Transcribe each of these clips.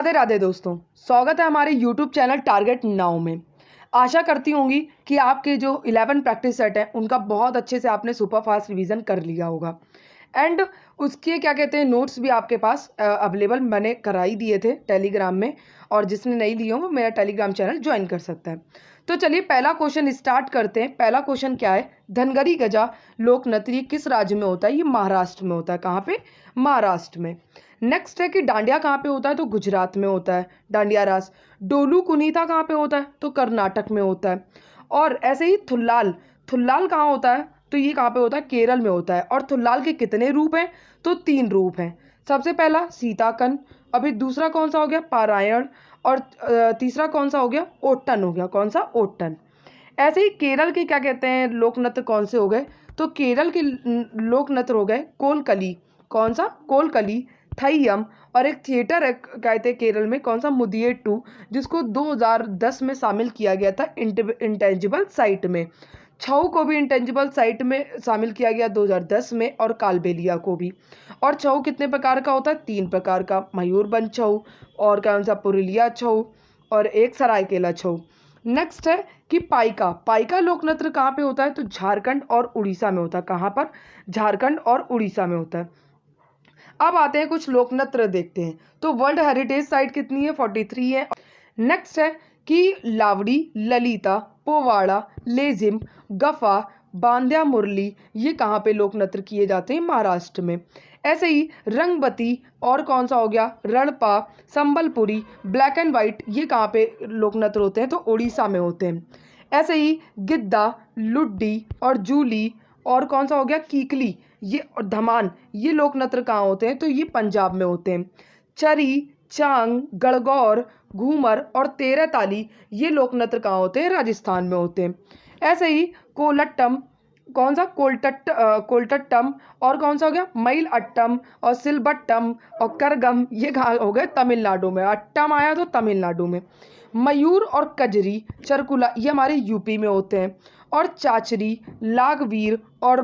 राधे राधे दोस्तों, स्वागत है हमारे YouTube चैनल टारगेट नाउ में। आशा करती होंगी कि आपके जो 11 प्रैक्टिस सेट हैं उनका बहुत अच्छे से आपने सुपर फास्ट रिवीजन कर लिया होगा एंड उसके क्या कहते हैं नोट्स भी आपके पास अवेलेबल मैंने करा ही दिए थे टेलीग्राम में। और जिसने नहीं लिए हो वो मेरा टेलीग्राम चैनल ज्वाइन कर सकता है। तो चलिए पहला क्वेश्चन स्टार्ट करते हैं। पहला क्वेश्चन क्या है, धनगरी गजा लोक नृत्य किस राज्य में होता है? ये महाराष्ट्र में होता है। कहाँ पे? महाराष्ट्र में। नेक्स्ट है कि डांडिया कहाँ पे होता है? तो गुजरात में होता है डांडिया रास। डोलू कुनीता कहाँ पे होता है? तो कर्नाटक में होता है। और ऐसे ही थुल्लाल, थुल्लाल कहाँ होता है? तो ये कहाँ पे होता है? केरल में होता है। और थुल्लाल के कितने रूप हैं? तो 3 रूप हैं। सबसे पहला सीताकन, अभी दूसरा कौन सा हो गया? पारायण। और तीसरा कौन सा हो गया? ओट्टन हो गया। कौन सा? ओट्टन। ऐसे ही केरल के क्या कहते हैं लोक नृत्य कौन से हो गए? तो केरल के लोक नृत्य हो गए कोलकली। कौन सा? कोलकली, थैयम। और एक थिएटर है कहते हैं केरल में, कौन सा? मुदियट्टू, जिसको 2010 में शामिल किया गया था इंटेंजिबल साइट में। छऊ को भी इंटेंजिबल साइट में शामिल किया गया 2010 में, और कालबेलिया को भी। और छऊ कितने प्रकार का होता है? 3 प्रकार का, मयूरभंज छऊ, और कौन सा? पुरुलिया छऊ, और एक सरायकेला छऊ। नेक्स्ट है कि पाइका, पाइका लोक नृत्य कहाँ पे होता है? तो झारखंड और उड़ीसा में होता है। कहाँ पर? झारखंड और उड़ीसा में होता है। अब आते हैं कुछ लोक नृत्य देखते हैं। तो वर्ल्ड हेरिटेज साइट कितनी है? 43 है। नेक्स्ट है कि लावड़ी, ललिता, पोवाड़ा, लेजिम, गफा, बांद्या मुरली, ये कहाँ पे लोक नृत्य किए जाते हैं? महाराष्ट्र में। ऐसे ही रंगबती, और कौन सा हो गया? रणपा, संबलपुरी, ब्लैक एंड वाइट, ये कहाँ पे लोक नृत्य होते हैं? तो उड़ीसा में होते हैं। ऐसे ही गिद्दा, लुड्डी और जूली, और कौन सा हो गया? कीकली, ये और धमान, ये लोक नृत्य कहाँ होते हैं? तो ये पंजाब में होते हैं। चरी, चांग, गणगौर, घूमर और तेरह ताली, ये लोक नृत्य कहाँ होते हैं? राजस्थान में होते हैं। ऐसे ही कोलट्टम, कौन सा? कोलटट्टम, और कौन सा हो गया? मईल अट्टम और सिलबट्टम और करगम, ये कहाँ हो गए? तमिलनाडु में। अट्टम आया तो तमिलनाडु में। मयूर और कजरी, चरकुला, ये हमारे यूपी में होते हैं। और चाचरी, लागवीर, और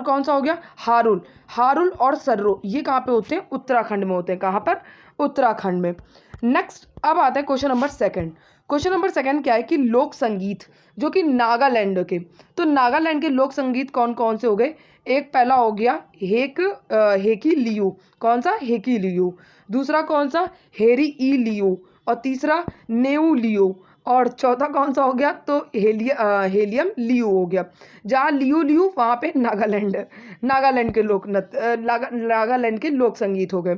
कौन सा हो गया? हारुल, हारुल और सर्रो, ये कहाँ पे होते हैं? उत्तराखंड में होते हैं। कहाँ पर? उत्तराखंड में। नेक्स्ट अब आता है क्वेश्चन नंबर 2। क्वेश्चन नंबर 2 क्या है कि लोक संगीत जो कि नागालैंड के, तो नागालैंड के लोक संगीत कौन कौन से हो गए? एक पहला हो गया हेकी लियू। कौन सा? हेकी लियू। दूसरा कौन सा? हेरी ई लियू। और तीसरा नेऊ लियू। और चौथा कौन सा हो गया? तो हेलियम लियू हो गया। जहाँ लियू लियू वहाँ पे नागालैंड, नागालैंड के लोक नृत्य, नागालैंड के लोक संगीत हो गए।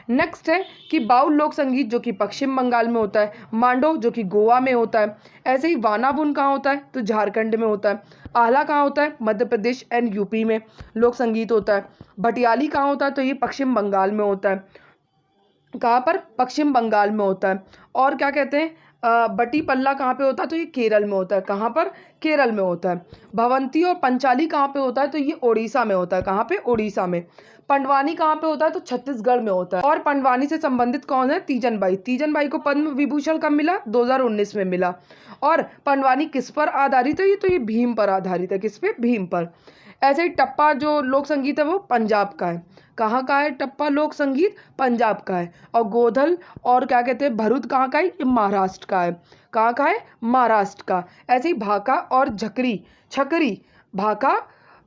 नेक्स्ट है कि बाउल लोक संगीत जो कि पश्चिम बंगाल में होता है। मांडो जो कि गोवा में होता है। ऐसे ही वानाबुन कहाँ होता है? तो झारखंड में होता है। आह्ला कहाँ होता है? मध्य प्रदेश एंड यूपी में लोक संगीत होता है। भटियाली कहाँ होता है? तो ये पश्चिम बंगाल में होता है। कहाँ पर? पश्चिम बंगाल में होता है। और क्या कहते हैं बटी पल्ला कहाँ पे होता है? तो ये केरल में होता है। कहाँ पर? केरल में होता है। भवंती और पंचाली कहाँ पे होता है? तो ये उड़ीसा में होता है। कहाँ पे? उड़ीसा में। पंडवानी कहाँ पे होता है? तो छत्तीसगढ़ में होता है। और पंडवानी से संबंधित कौन है? तीजन बाई। तीजन बाई को पद्म विभूषण कब मिला? 2019 में मिला। और पंडवानी किस पर आधारित है? तो ये भीम पर आधारित है। किस पे? भीम पर। ऐसे ही टप्पा जो लोक संगीत है वो पंजाब का है। कहाँ का है टप्पा लोक संगीत? पंजाब का है। और गोधल और क्या कहते हैं भरुद कहाँ का है? ये महाराष्ट्र का है। कहाँ का है? महाराष्ट्र का। ऐसे ही भाका और झकरी, छकरी, भाका,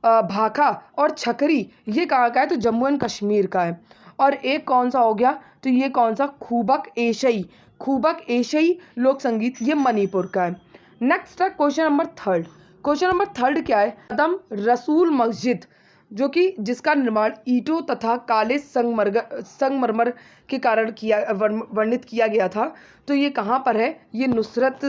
भाका और छकरी, ये कहाँ का है? तो जम्मू एंड कश्मीर का है। और एक कौन सा हो गया? तो ये कौन सा? खूबक एशई, खूबक एशई लोक संगीत, ये मणिपुर का है। नेक्स्ट है क्वेश्चन नंबर 3। क्वेश्चन नंबर 3 क्या है? कदम रसूल मस्जिद जो कि जिसका निर्माण ईंटों तथा काले संगमरमर के कारण वर्णित किया गया था, तो ये कहाँ पर है? ये नुसरत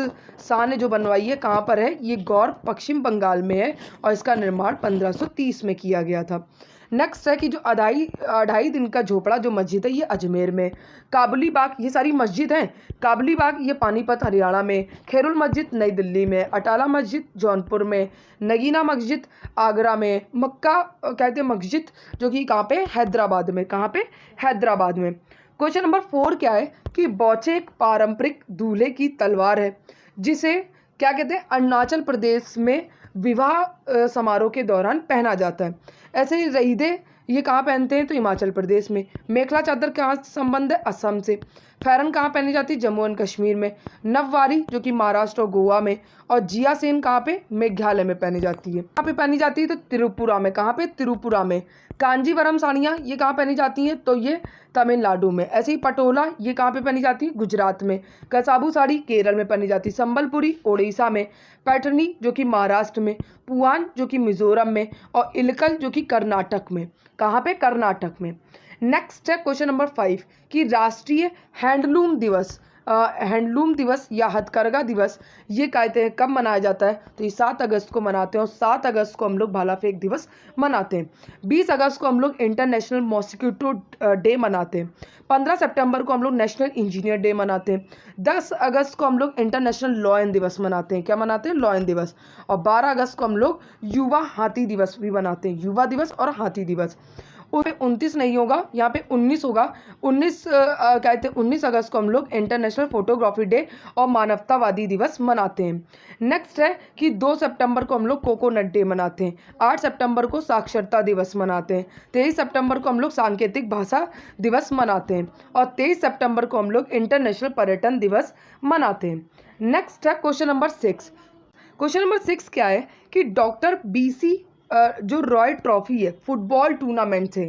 शाह ने जो बनवाई है। कहाँ पर है? ये गौर पश्चिम बंगाल में है। और इसका निर्माण 1530 में किया गया था। नेक्स्ट है कि जो अढ़ाई दिन का झोपड़ा जो मस्जिद है ये अजमेर में। काबुली बाग, ये सारी मस्जिद हैं। काबुली बाग ये पानीपत हरियाणा में। खैरुल मस्जिद नई दिल्ली में। अटाला मस्जिद जौनपुर में। नगीना मस्जिद आगरा में। मक्का कहते हैं मस्जिद जो कि कहाँ पे? हैदराबाद में। कहाँ पे? हैदराबाद में। क्वेश्चन नंबर 4 क्या है कि बौचे एक पारंपरिक दूल्हे की तलवार है जिसे क्या कहते हैं? अरुणाचल प्रदेश में विवाह समारोह के दौरान पहना जाता है। ऐसे ही रहीदे ये कहाँ पहनते हैं? तो हिमाचल प्रदेश में। मेखला चादर कहाँ से संबंध है? असम से। फेरन कहाँ पहनी जाती है? जम्मू एंड कश्मीर में। नववारी जो कि महाराष्ट्र और गोवा में। और जिया सेन कहाँ पे? मेघालय में पहनी जाती है। कहाँ पे पहनी जाती है? तो त्रिपुरा में। कहाँ पे? त्रिपुरा में। कांजीवरम साड़ियाँ ये कहाँ पहनी जाती हैं? तो ये तमिलनाडु में। ऐसे ही पटोला ये कहाँ पे पहनी जाती है? गुजरात में। कसाबू साड़ी केरल में पहनी जाती है। संबलपुरी उड़ीसा में। पैठनी जो कि महाराष्ट्र में। पुआन जो कि मिजोरम में। और इलकल जो कि कर्नाटक में। कहाँ पे? कर्नाटक में। नेक्स्ट है क्वेश्चन नंबर 5 कि राष्ट्रीय हैंडलूम दिवस हैंडलूम दिवस या हथकरघा दिवस ये कहते हैं कब मनाया जाता है? तो ये 7 अगस्त को मनाते हैं। और 7 अगस्त को हम लोग भाला फेंक दिवस मनाते हैं। 20 अगस्त को हम लोग इंटरनेशनल मॉस्किटो डे मनाते हैं। 15 सितंबर को हम लोग नेशनल इंजीनियर डे मनाते हैं। 10 अगस्त को हम लोग इंटरनेशनल लॉयन दिवस मनाते हैं। क्या मनाते हैं? लॉयन दिवस। और 12 अगस्त को हम लोग युवा हाथी दिवस भी मनाते हैं। युवा दिवस और हाथी दिवस। 29 नहीं होगा, यहाँ पे 19 होगा। 19 अगस्त को हम लोग इंटरनेशनल फोटोग्राफी डे और मानवतावादी दिवस मनाते हैं। नेक्स्ट है कि 2 सितंबर को हम लोग कोकोनट डे मनाते हैं। 8 सितंबर को साक्षरता दिवस मनाते हैं। 23 सितंबर को हम लोग सांकेतिक भाषा दिवस मनाते हैं। और 23 सितंबर को हम लोग इंटरनेशनल पर्यटन दिवस मनाते हैं। नेक्स्ट है क्वेश्चन नंबर 6। क्वेश्चन नंबर 6 क्या है कि डॉक्टर BC जो रॉय ट्रॉफी है फुटबॉल टूर्नामेंट से,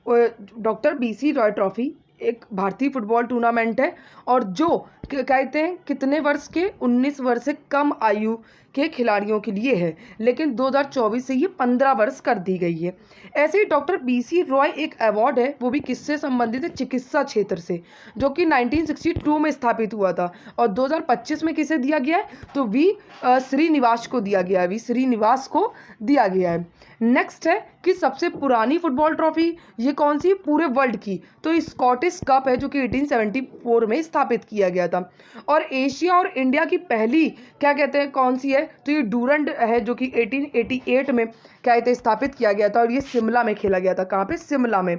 डॉक्टर BC रॉय ट्रॉफी एक भारतीय फुटबॉल टूर्नामेंट है और जो कहते हैं कितने वर्ष के? 19 वर्ष से कम आयु के खिलाड़ियों के लिए है, लेकिन 2024 से ये 15 वर्ष कर दी गई है। ऐसे ही डॉक्टर BC रॉय एक अवार्ड है, वो भी किससे संबंधित है? चिकित्सा क्षेत्र से, जो कि 1962 में स्थापित हुआ था। और 2025 में किसे दिया गया है? तो श्रीनिवास को दिया गया है। श्रीनिवास को दिया गया है। नेक्स्ट है कि सबसे पुरानी फुटबॉल ट्रॉफी ये कौन सी? पूरे वर्ल्ड की। तो स्कॉटिश कप है जो कि 1874 में स्थापित किया गया था। और एशिया और इंडिया की पहली क्या कहते हैं कौन सी है? तो ये डूरंड है जो कि 1888 में क्या कहते हैं स्थापित किया गया था। और ये शिमला में खेला गया था। कहाँ पे? शिमला में।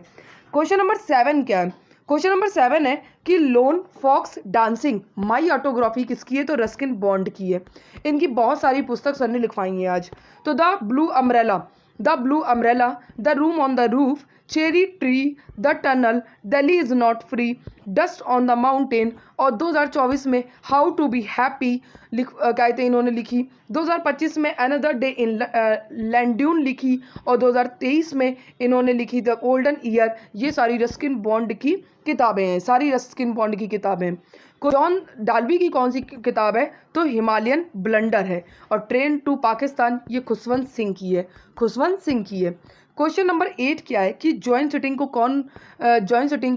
क्वेश्चन नंबर 7 क्या है? क्वेश्चन नंबर 7 है कि लोन फॉक्स डांसिंग माई ऑटोग्राफी किसकी है? तो रस्किन बॉन्ड की है। इनकी बहुत सारी पुस्तक सर ने लिखवाई है आज। तो the blue umbrella, the room on the roof, cherry tree, the tunnel, Delhi is not free, dust on the mountain. और 2024 में हाउ टू बी हैप्पी कहते हैं इन्होंने लिखी। 2025 में अनदर डे इन लैंड्यून लिखी। और 2023 में इन्होंने लिखी द गोल्डन ईयर। ये सारी रस्किन बॉन्ड की किताबें हैं। सारी रस्किन बॉन्ड की किताबें। जॉन डाल्बी की कौन सी किताब है? तो हिमालयन ब्लंडर है। और ट्रेन टू पाकिस्तान ये खुशवंत सिंह की है। खुशवंत सिंह की है। क्वेश्चन नंबर 8 क्या है कि जॉइंट सिटिंग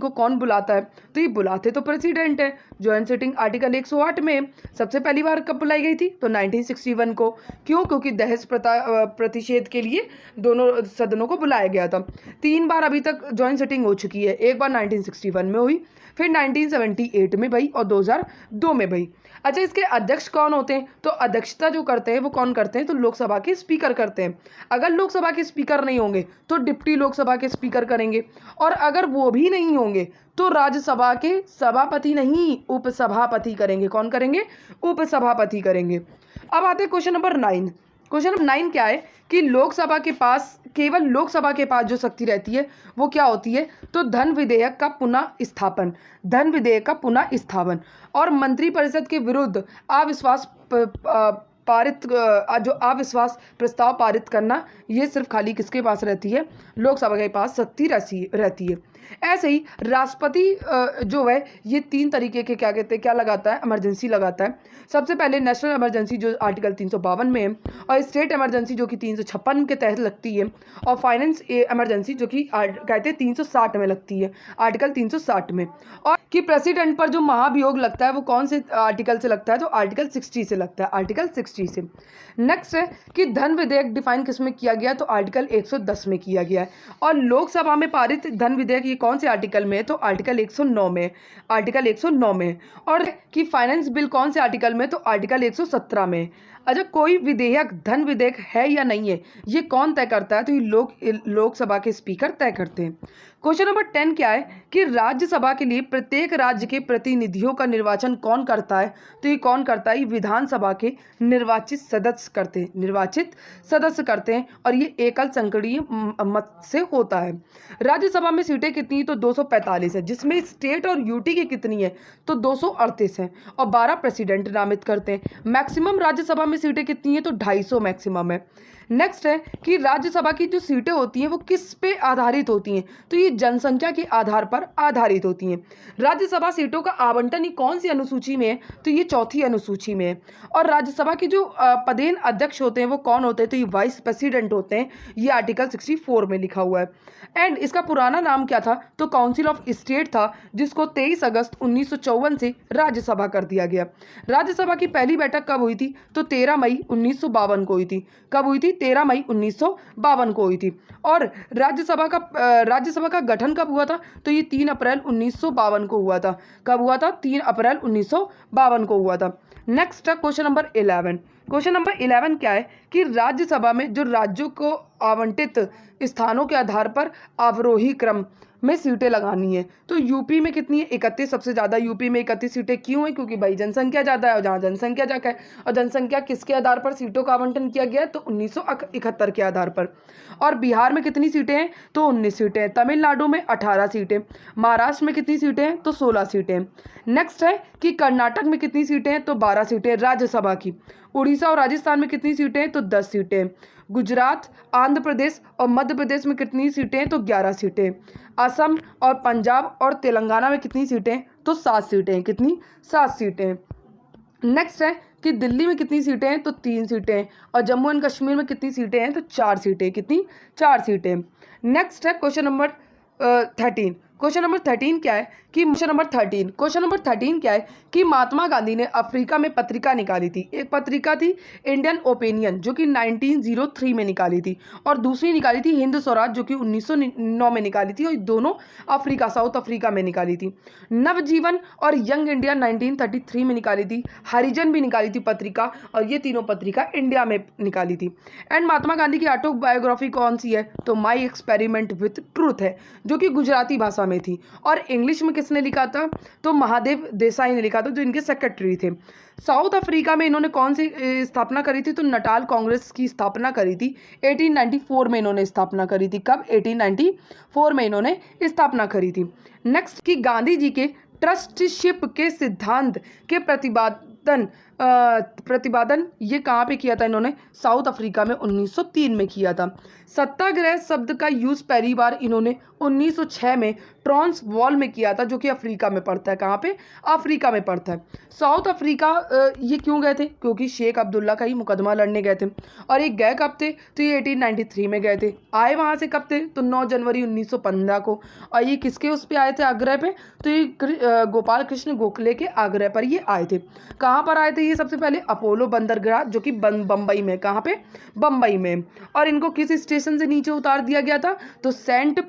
को कौन बुलाता है? तो ये बुलाते तो प्रेसिडेंट है। जॉइंट सिटिंग आर्टिकल 108 में सबसे पहली बार कब बुलाई गई थी? तो 1961 को। क्यों? क्योंकि दहेज प्रतिषेध के लिए दोनों सदनों को बुलाया गया था। 3 बार अभी तक जॉइंट सिटिंग हो चुकी है। एक बार 1961 में हुई, फिर 1978 में भई और 2002 में भई। अच्छा, इसके अध्यक्ष कौन होते हैं? तो अध्यक्षता जो करते हैं वो कौन करते हैं? तो लोकसभा के स्पीकर करते हैं। अगर लोकसभा के स्पीकर नहीं होंगे तो डिप्टी लोकसभा के स्पीकर करेंगे। और अगर वो भी नहीं होंगे तो राज्यसभा के सभापति नहीं उपसभापति करेंगे। कौन करेंगे? उपसभापति करेंगे। अब आते हैं क्वेश्चन नंबर 9। क्वेश्चन नंबर 9 क्या है कि लोकसभा के पास केवल लोकसभा के पास जो शक्ति रहती है वो क्या होती है? तो धन विधेयक का पुनः स्थापन। धन विधेयक का पुनः स्थापन। और मंत्रिपरिषद के विरुद्ध अविश्वास जो अविश्वास प्रस्ताव पारित करना, ये सिर्फ खाली किसके पास रहती है? लोकसभा के पास शक्ति रहती है। ऐसे ही राष्ट्रपति जो है ये 3 तरीके के क्या कहते हैं क्या लगाता है? इमरजेंसी लगाता है। सबसे पहले नेशनल इमरजेंसी जो आर्टिकल 352 में है। और स्टेट इमरजेंसी जो कि 356 के तहत लगती है। और फाइनेंस इमरजेंसी जो कि कहते हैं 360 में लगती है, आर्टिकल 360 में। और कि प्रेसिडेंट पर जो महाभियोग लगता है वो कौन से आर्टिकल से लगता है? तो आर्टिकल 60 से लगता है, आर्टिकल 60 से। नेक्स्ट है कि धन विधेयक डिफाइन किस में किया गया? तो आर्टिकल 110 में किया गया है। और लोकसभा में पारित धन विधेयक ये कौन से आर्टिकल में है? तो आर्टिकल 109 में, आर्टिकल 109 में। और कि फाइनेंस बिल कौन से आर्टिकल में? तो आर्टिकल 117 में। अच्छा, कोई विधेयक धन विधेयक है या नहीं है ये कौन तय करता है? तो ये लोकसभा के स्पीकर तय करते हैं। क्वेश्चन नंबर 10 क्या है कि राज्यसभा के लिए प्रत्येक राज्य के प्रतिनिधियों का निर्वाचन कौन करता है? तो ये कौन करता है? ये विधानसभा के निर्वाचित सदस्य करते हैं और ये एकल संसदीय मत से होता है। राज्यसभा में सीटें कितनी? तो 245 है, जिसमें स्टेट और यूटी की कितनी है? तो 238 है और 12 प्रेसिडेंट नामित करते हैं। मैक्सिमम राज्यसभा में सीटें कितनी है? तो 250 मैक्सिमम है। नेक्स्ट है कि राज्यसभा की जो सीटें होती हैं वो किस पे आधारित होती हैं? तो ये जनसंख्या के आधार पर आधारित होती हैं। राज्यसभा सीटों का आवंटन ये कौन सी अनुसूची में है? तो ये 4थी अनुसूची में है। और राज्यसभा के जो पदेन अध्यक्ष होते हैं वो कौन होते हैं? तो ये वाइस प्रेसिडेंट होते हैं। ये आर्टिकल 64 में लिखा हुआ है। एंड इसका पुराना नाम क्या था? तो काउंसिल ऑफ स्टेट था, जिसको 23 अगस्त 1954 से राज्यसभा कर दिया गया। राज्यसभा की पहली बैठक कब हुई थी? तो 13 मई 1952 को हुई थी। कब हुई थी? 13 मई 1952 को हुई थी। और राज्यसभा का गठन कब हुआ था? तो ये 3 अप्रैल 1952 को हुआ था। कब हुआ था? 3 अप्रैल 1952 को हुआ था। नेक्स्ट है क्वेश्चन नंबर 11। क्वेश्चन नंबर 11 क्या है कि राज्यसभा में जो राज्यों को आवंटित स्थानों के आधार पर अवरोही क्रम में सीटें लगानी है। तो यूपी में कितनी है? 31, सबसे ज़्यादा यूपी में 31 सीटें क्यों है? क्योंकि भाई जनसंख्या ज़्यादा है और जहाँ जनसंख्या ज़्यादा है और जनसंख्या किसके आधार पर सीटों का आवंटन किया गया है? तो 1971 के आधार पर। और बिहार में कितनी सीटें हैं? तो 19 सीटें हैं। तमिलनाडु में 18 सीटें। महाराष्ट्र में कितनी सीटें हैं? तो 16 सीटें। नेक्स्ट है कि कर्नाटक में कितनी सीटें हैं? तो 12 सीटें राज्यसभा की। उड़ीसा और राजस्थान में कितनी सीटें हैं? तो 10 सीटें। गुजरात, आंध्र प्रदेश और मध्य प्रदेश में कितनी सीटें हैं? तो 11 सीटें। असम और पंजाब और तेलंगाना में कितनी सीटें? तो 7 सीटें। कितनी? 7 सीटें। नेक्स्ट है कि दिल्ली में कितनी सीटें हैं? तो 3 सीटें। और जम्मू एंड कश्मीर में कितनी सीटें हैं? तो 4 सीटें। कितनी? 4 सीटें। नेक्स्ट है क्वेश्चन नंबर 13। क्वेश्चन नंबर 13 क्या है कि क्वेश्चन नंबर 13 क्या है कि महात्मा गांधी ने अफ्रीका में पत्रिका निकाली थी। एक पत्रिका थी इंडियन ओपिनियन, जो कि 1903 में निकाली थी, और दूसरी निकाली थी हिंद स्वराज, जो कि 1909 में निकाली थी, और दोनों साउथ अफ्रीका में निकाली थी। नवजीवन और यंग इंडिया 1933 में निकाली थी। हरिजन भी निकाली थी पत्रिका, और ये तीनों पत्रिका इंडिया में निकाली थी। एंड महात्मा गांधी की ऑटोबायोग्राफी कौन सी है? तो माई एक्सपेरिमेंट विथ ट्रूथ है, जो कि गुजराती भाषा में थी। और इंग्लिश में किसने लिखा था? तो महादेव देसाई ने लिखा था, जो इनके सेक्रेटरी थे। साउथ अफ्रीका में इन्होंने कौन सी स्थापना करी थी? तो नटाल कांग्रेस की स्थापना करी थी। 1894 में इन्होंने स्थापना करी थी। कब? 1894 में इन्होंने स्थापना करी थी। नेक्स्ट कि गांधी जी के ट्रस्टशिप के सिद्धांत के प्रतिपादन ये कहाँ पे किया था इन्होंने? साउथ अफ्रीका में 1903 में किया था। सत्याग्रह शब्द का यूज पहली बार इन्होंने 1906 में ट्रांसवाल में किया था, जो कि अफ्रीका में पड़ता है। कहाँ पे? अफ्रीका में पड़ता है। साउथ अफ्रीका ये क्यों गए थे? क्योंकि शेख अब्दुल्ला का ही मुकदमा लड़ने गए थे। और ये गए कब थे? तो ये 1893 में गए थे। आए वहाँ से कब थे? तो 9 जनवरी 1915 को। और ये किसके उस पर आए थे? आग्रह पे? तो ये गोपाल कृष्ण गोखले के आग्रह पर ये आए थे। कहाँ पर आए थे ये? सबसे पहले अपोलो बंदरगाह, जो कि बम्बई में। कहाँ पे? बम्बई में। और इनको किस स्टेशन से नीचे उतार दिया गया था? तो सेंट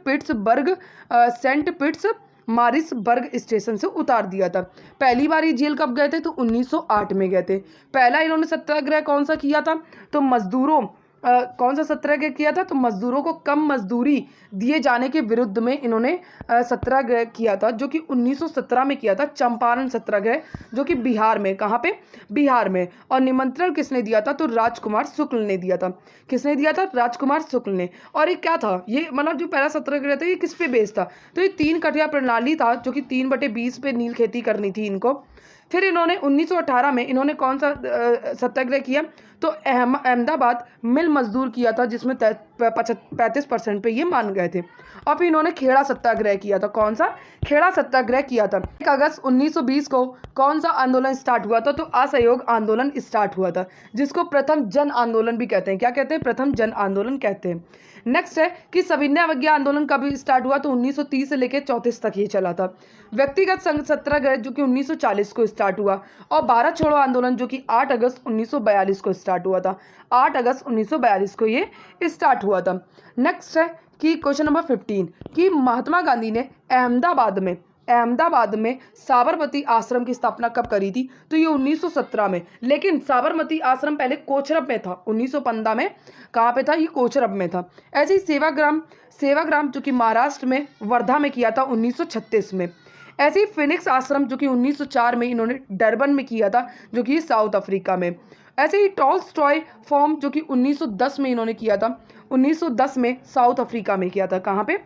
मारिसबर्ग स्टेशन से उतार दिया था। पहली बार ये जेल कब गए थे? तो 1908 में गए थे। पहला इन्होंने सत्याग्रह कौन सा किया था? तो मजदूरों कौन सा सत्याग्रह किया था? तो मजदूरों को कम मजदूरी दिए जाने के विरुद्ध में इन्होंने सत्याग्रह किया था, जो कि 1917 में किया था। चंपारण सत्याग्रह, जो कि बिहार में। कहाँ पे? बिहार में। और निमंत्रण किसने दिया था? तो राजकुमार शुक्ल ने दिया था। किसने दिया था? राजकुमार शुक्ल ने। और ये क्या था? ये मतलब जो पहला सत्याग्रह था ये किस पे बेस्ड था? तो ये 3 कटिया प्रणाली था, जो कि 3/20 पे नील खेती करनी थी इनको। फिर इन्होंने 1918 में इन्होंने कौन सा सत्याग्रह किया? तो अहमदाबाद मिल मजदूर किया था, जिसमें 35% पे ये मान गए थे। और फिर इन्होंने खेड़ा सत्याग्रह किया था। कौन सा? खेड़ा सत्याग्रह किया था। 1 अगस्त 1920 को कौन सा आंदोलन स्टार्ट हुआ था? तो असहयोग आंदोलन स्टार्ट हुआ था, जिसको प्रथम जन आंदोलन भी कहते हैं। क्या कहते हैं? प्रथम जन आंदोलन कहते हैं। नेक्स्ट है कि सविनय अवज्ञा आंदोलन कब स्टार्ट हुआ? तो 1930 से लेकर 34 तक ये चला था। व्यक्तिगत संघ सत्याग्रह, जो कि 1940 को स्टार्ट हुआ। और भारत छोड़ो आंदोलन, जो कि 8 अगस्त 1942 को स्टार्ट हुआ था। 8 अगस्त 1942 को ये स्टार्ट हुआ था। नेक्स्ट है कि क्वेश्चन नंबर 15 कि महात्मा गांधी ने अहमदाबाद में साबरमती आश्रम की स्थापना कब करी थी? तो ये 1917 में। लेकिन साबरमती आश्रम पहले कोचरब में था। 1915 में कहाँ पे था? ये कोचरब में था। ऐसे ही सेवाग्राम जो कि महाराष्ट्र में वर्धा में किया था 1936 में। ऐसे ही फिनिक्स आश्रम जो कि 1904 में इन्होंने डरबन में किया था, जो कि साउथ अफ्रीका में। ऐसे ही टॉल्स्टॉय फॉर्म जो कि 1910 में इन्होंने किया था, 1910 में साउथ अफ्रीका में किया था। कहाँ पे?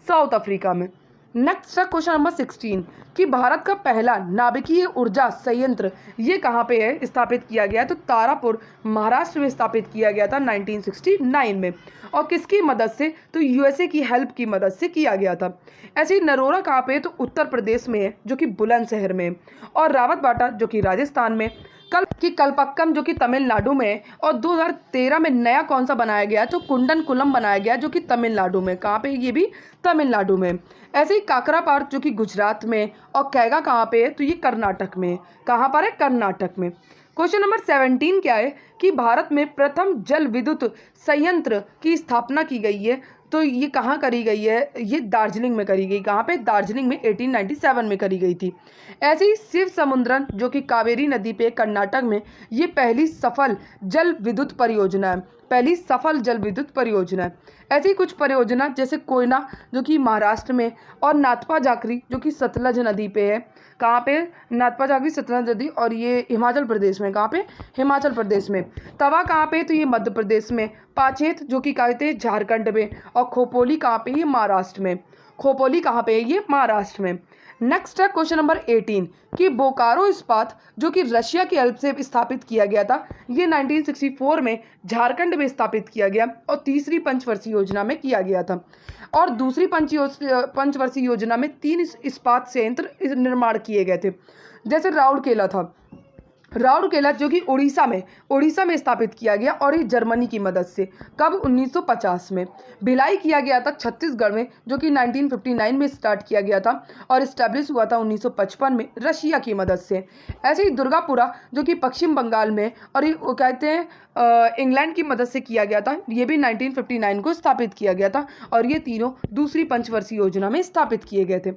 साउथ अफ्रीका में। नेक्स्ट है क्वेश्चन नंबर 16 कि भारत का पहला नाभिकीय ऊर्जा संयंत्र ये कहाँ पे है स्थापित किया गया है? तो तारापुर महाराष्ट्र में स्थापित किया गया था 1969 में। और किसकी मदद से? तो यूएसए की हेल्प की मदद से किया गया था। ऐसे ही नरोरा कहाँ पे है? तो उत्तर प्रदेश में है, जो कि बुलंदशहर में है। और रावतबाटा जो कि राजस्थान में, कलपक्कम जो कि तमिलनाडु में है। और 2013 में नया कौन सा बनाया गया? तो कुंडनकुलम बनाया गया, जो कि तमिलनाडु में। कहाँ पे? ये भी तमिलनाडु में। ऐसे ही काकरापार जो कि गुजरात में, और कैगा कहाँ पे है? तो ये कर्नाटक में। कहाँ पर है? कर्नाटक में। क्वेश्चन नंबर 17 क्या है कि भारत में प्रथम जल विद्युत संयंत्र की स्थापना की गई है, तो ये कहाँ करी गई है? ये दार्जिलिंग में करी गई। कहाँ पे? दार्जिलिंग में 1897 में करी गई थी। ऐसे ही शिव समुद्रन जो कि कावेरी नदी पे कर्नाटक में, ये पहली सफल जल विद्युत परियोजना है। पहली सफल जल विद्युत परियोजना है। ऐसी कुछ परियोजना जैसे कोयना जो कि महाराष्ट्र में, और नाथपा जाखरी जो कि सतलज नदी पे है। कहाँ पे? नाथपा जाखरी सतलज नदी, और ये हिमाचल प्रदेश में। कहाँ पे? हिमाचल प्रदेश में। तवा कहाँ पे? तो ये मध्य प्रदेश में। पाचेत जो कि कहते हैं झारखंड में। और खोपोली कहाँ पे? ये महाराष्ट्र में। खोपोली कहाँ पे है? ये महाराष्ट्र में। नेक्स्ट है क्वेश्चन नंबर 18 कि बोकारो इस्पात जो कि रशिया की हेल्प से स्थापित किया गया था, ये 1964 में झारखंड में स्थापित किया गया और तीसरी पंचवर्षीय योजना में किया गया था। और दूसरी पंचवर्षीय योजना में 3 इस्पात संयंत्र निर्माण किए गए थे। जैसे राउरकेला था, राउरकेला जो कि उड़ीसा में स्थापित किया गया, और ये जर्मनी की मदद से। कब? 1950 में। भिलाई किया गया था छत्तीसगढ़ में, जो कि 1959 में स्टार्ट किया गया था, और इस्टेब्लिश हुआ था 1955 में रशिया की मदद से। ऐसे ही दुर्गापुरा जो कि पश्चिम बंगाल में, और ये वो कहते हैं इंग्लैंड की मदद से किया गया था। ये भी 1959 को स्थापित किया गया था, और ये तीनों दूसरी पंचवर्षीय योजना में स्थापित किए गए थे।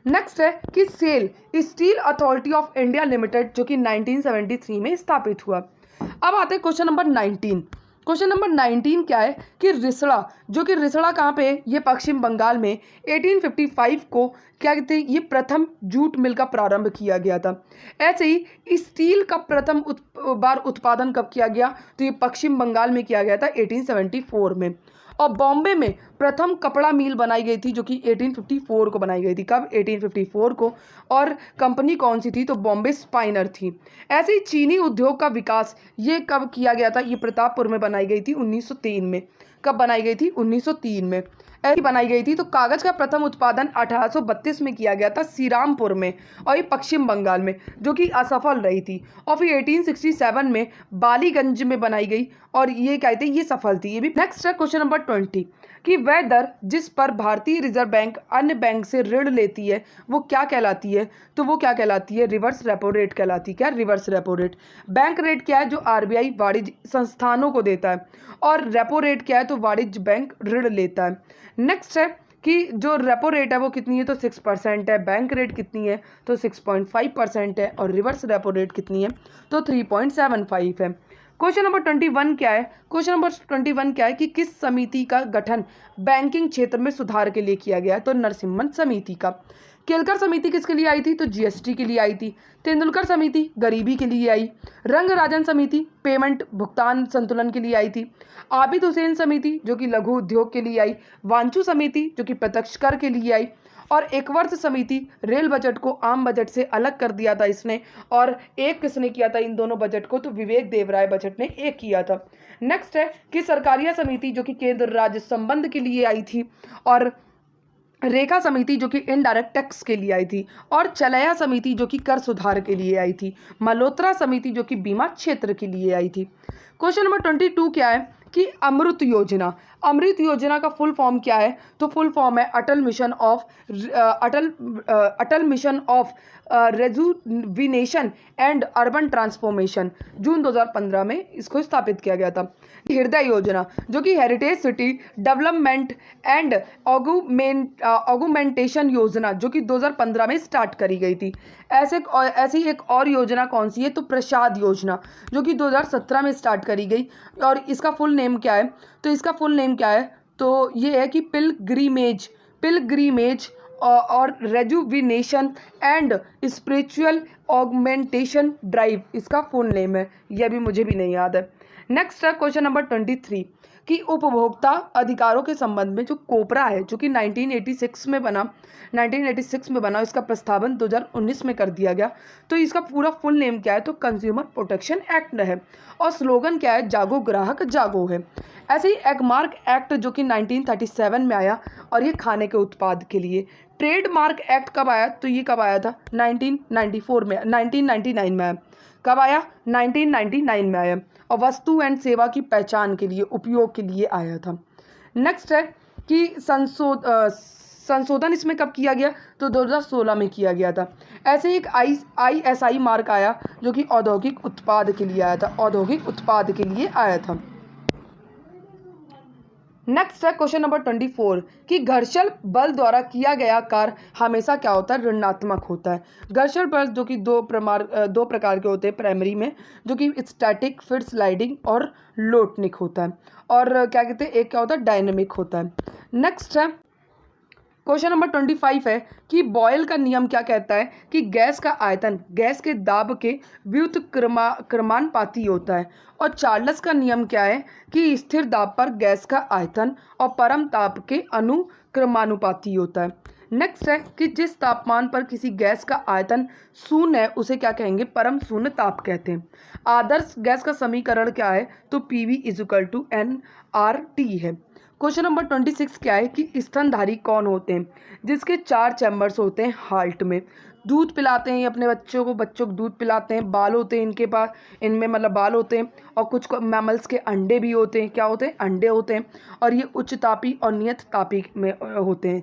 नेक्स्ट है कि SAIL Steel Authority of India Limited जो कि 1973 में स्थापित हुआ। अब आते हैं क्वेश्चन नंबर 19। क्वेश्चन नंबर 19 क्या है कि रिसड़ा जो कि रिसड़ा कहाँ पे है? ये पश्चिम बंगाल में। 1855 को क्या कहते हैं? ये प्रथम जूट मिल का प्रारंभ किया गया था। ऐसे ही स्टील का प्रथम बार उत्पादन कब किया गया? तो ये पश्चिम बंगाल में किया गया था 1874 में। और बॉम्बे में प्रथम कपड़ा मिल बनाई गई थी, जो कि 1854 को बनाई गई थी। कब? 1854 को। और कंपनी कौन सी थी? तो बॉम्बे स्पाइनर थी। ऐसे ही चीनी उद्योग का विकास ये कब किया गया था? ये प्रतापपुर में बनाई गई थी 1903 में। कब बनाई गई थी? 1903 में ऐसी बनाई गई थी। तो कागज का प्रथम उत्पादन 1832 में किया गया था श्रीरामपुर में, और ये पश्चिम बंगाल में, जो कि असफल रही थी। और फिर 1867 में बालीगंज में बनाई गई, और ये कहते हैं ये सफल थी। ये भी। नेक्स्ट है क्वेश्चन नंबर 20 कि वह दर जिस पर भारतीय रिजर्व बैंक अन्य बैंक से ऋण लेती है वो क्या कहलाती है? तो वो क्या कहलाती है? रिवर्स रेपो रेट कहलाती है। क्या? Reverse repo rate. Bank rate क्या है? जो आरबीआई वाणिज्य संस्थानों को देता है। और रेपो रेट क्या है? तो वाणिज्य बैंक ऋण लेता है। नेक्स्ट है कि जो रेपो रेट है वो कितनी है? तो 6% है। बैंक रेट कितनी है? तो 6.5% है। और रिवर्स रेपो रेट कितनी है? तो 3.75 है। क्वेश्चन नंबर 21 क्या है? क्वेश्चन नंबर 21 क्या है कि किस समिति का गठन बैंकिंग क्षेत्र में सुधार के लिए किया गया है? तो नरसिम्हन समिति का। केलकर समिति किसके लिए आई थी? तो जीएसटी के लिए आई थी। तेंदुलकर समिति गरीबी के लिए आई। रंगराजन समिति पेमेंट भुगतान संतुलन के लिए आई थी। आबिद हुसैन समिति जो कि लघु उद्योग के लिए आई। वांचू समिति जो कि प्रत्यक्ष कर के लिए आई। और एकवर्ष समिति रेल बजट को आम बजट से अलग कर दिया था इसने। और एक किसने किया था इन दोनों बजट को? तो विवेक देवराय बजट ने एक किया था। नेक्स्ट है कि सरकारिया समिति जो कि केंद्र राज्य संबंध के लिए आई थी। और रेखा समिति जो कि इनडायरेक्ट टैक्स के लिए आई थी। और चलैया समिति जो कि कर सुधार के लिए आई थी। मल्होत्रा समिति जो कि बीमा क्षेत्र के लिए आई थी। क्वेश्चन नंबर 22 क्या है कि अमृत योजना। अमृत योजना का फुल फॉर्म क्या है? तो फुल फॉर्म है Atal mission of rejuvenation and urban transformation. June 2015 में इसको स्थापित किया गया था। हृदय योजना जो कि हेरिटेज सिटी डेवलपमेंट एंड ऑगुमेंटेशन योजना जो कि 2015 में स्टार्ट करी गई थी। ऐसी एक और योजना कौन सी है? तो प्रसाद योजना जो कि 2017 में स्टार्ट करी गई। और इसका फुल नेम क्या है? तो इसका फुल नेम क्या है? तो ये है कि पिलग्रीमेज और rejuvenation and spiritual augmentation drive, इसका फुल नेम है। यह भी मुझे भी नहीं याद है। नेक्स्ट है क्वेश्चन नंबर 23 कि उपभोक्ता अधिकारों के संबंध में जो कोपरा है जो कि 1986 में बना, इसका प्रस्तावन 2019 में कर दिया गया। तो इसका पूरा फुल नेम क्या है? तो कंज्यूमर प्रोटेक्शन एक्ट है। और स्लोगन क्या है? जागो ग्राहक जागो है। ऐसे ही एगमार्क एक्ट जो कि 1937 में आया और ये खाने के उत्पाद के लिए। ट्रेडमार्क एक्ट कब आया? तो ये कब आया था? 1999 में आया। कब आया? 1999 में आया। और वस्तु एंड सेवा की पहचान के लिए, उपयोग के लिए आया था। नेक्स्ट है कि संशोधन इसमें कब किया गया? तो 2016 में किया गया था। ऐसे ही एक ISI मार्क आया जो कि औद्योगिक उत्पाद के लिए आया था। नेक्स्ट है क्वेश्चन नंबर 24 कि घर्षण बल द्वारा किया गया कार्य हमेशा क्या होता है? ऋणात्मक होता है। घर्षण बल जो कि दो प्रकार के होते हैं प्राइमरी में, जो कि स्टैटिक, फिर स्लाइडिंग और लोटनिक होता है। और क्या कहते हैं? एक क्या होता है? डायनेमिक होता है। नेक्स्ट है क्वेश्चन नंबर 25 है कि बॉयल का नियम क्या कहता है? कि गैस का आयतन गैस के दाब के क्रमानुपाती होता है। और चार्ल्स का नियम क्या है? कि स्थिर दाब पर गैस का आयतन और परम ताप के अनुक्रमानुपाती होता है। नेक्स्ट है कि जिस तापमान पर किसी गैस का आयतन शून्य है उसे क्या कहेंगे? परम शून्य ताप कहते हैं। आदर्श गैस का समीकरण क्या है? तो PV = nRT है। क्वेश्चन नंबर 26 क्या है? कि स्तनधारी कौन होते हैं? जिसके 4 चैम्बर्स होते हैं हार्ट में। दूध पिलाते हैं अपने बच्चों को दूध पिलाते हैं। बाल होते हैं इनके पास, इनमें मतलब बाल होते हैं। और कुछ मैमल्स के अंडे भी होते हैं। क्या होते हैं? अंडे होते हैं। और ये उच्च तापी और नियत तापी में होते हैं,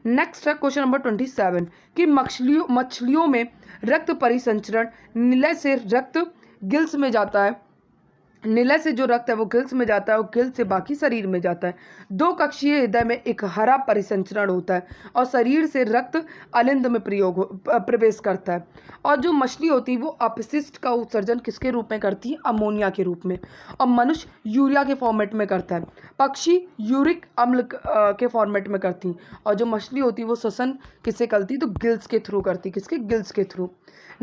नेक्स्ट है क्वेश्चन नंबर 27 कि मछलियों में रक्त परिसंचरण निलय से रक्त गिल्स में जाता है। निलय से जो रक्त है वो गिल्स में जाता है और गिल्स से बाकी शरीर में जाता है। 2 कक्षीय हृदय में एक हरा परिसंचरण होता है और शरीर से रक्त अलिंद में प्रवेश करता है। और जो मछली होती है वो अपशिष्ट का उत्सर्जन किसके रूप में करती है? अमोनिया के रूप में। और मनुष्य यूरिया के फॉर्मेट में करता है। पक्षी यूरिक अम्ल के फॉर्मेट में करती हैं। और जो मछली होती है वो श्वसन किससे करती है? तो गिल्स के थ्रू करती है। किसके? गिल्स के थ्रू।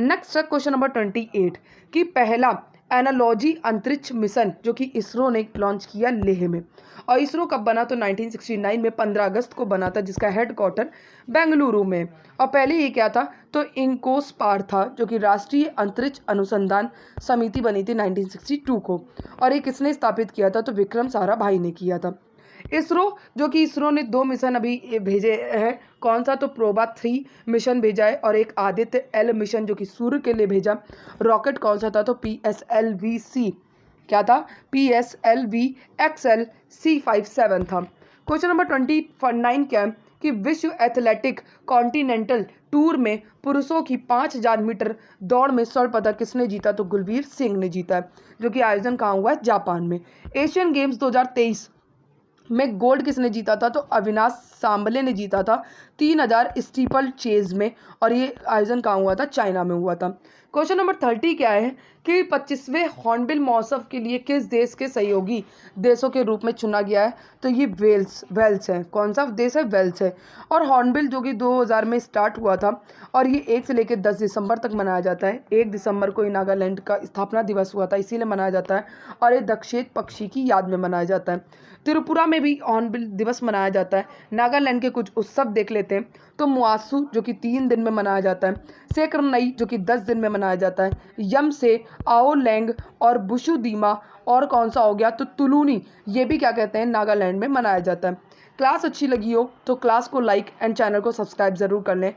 नेक्स्ट है क्वेश्चन नंबर 28 कि पहला एनालॉजी अंतरिक्ष मिशन जो कि इसरो ने लॉन्च किया लेह में। और इसरो कब बना? तो 1969 में 15 अगस्त को बना था, जिसका हेडक्वार्टर बेंगलुरु में। और पहले ये क्या था? तो इंकोस्पार था जो कि राष्ट्रीय अंतरिक्ष अनुसंधान समिति बनी थी 1962 को। और ये किसने स्थापित किया था? तो विक्रम साराभाई ने किया था। इसरो जो कि इसरो ने 2 मिशन अभी भेजे हैं। कौन सा? तो प्रोबा 3 मिशन भेजा है और एक आदित्य L मिशन जो कि सूर्य के लिए भेजा। रॉकेट कौन सा था? तो PSLV-C। क्या था? PSLV-XL-C57 था। क्वेश्चन नंबर 29 क्या है? कि विश्व एथलेटिक कॉन्टिनेंटल टूर में पुरुषों की 5000 मीटर दौड़ में स्वर्ण पदक किसने जीता? तो गुलबीर सिंह ने जीता है, जो कि आयोजन कहाँ हुआ है? जापान में। एशियन गेम्स 2023 में गोल्ड किसने जीता था? तो अविनाश सांबले ने जीता था 3000 स्टीपल चेज में। और ये आयोजन कहाँ हुआ था? चाइना में हुआ था। क्वेश्चन नंबर 30 क्या है? कि 25वें हॉर्नबिल महोत्सव के लिए किस देश के सहयोगी देशों के रूप में चुना गया है? तो ये वेल्स है। कौन सा देश है? वेल्स है। और हॉर्नबिल जो कि 2000 में स्टार्ट हुआ था और ये 1 से लेकर 10 दिसंबर तक मनाया जाता है। 1 दिसंबर को नागालैंड का स्थापना दिवस हुआ था, इसीलिए मनाया जाता है। और ये दक्षेत पक्षी की याद में मनाया जाता है। त्रिपुरा में भी हॉर्नबिल दिवस मनाया जाता है। नागालैंड के कुछ उत्सव देख लेते हैं। तो मुआसू जो कि 3 दिन में मनाया जाता है। सेकरनई जो कि 10 दिन में मनाया जाता है। यम से आओलैंग और बुशुदीमा और कौन सा हो गया? तो तुलूनी, ये भी क्या कहते हैं? नागालैंड में मनाया जाता है। क्लास अच्छी लगी हो तो क्लास को लाइक एंड चैनल को सब्सक्राइब ज़रूर कर लें।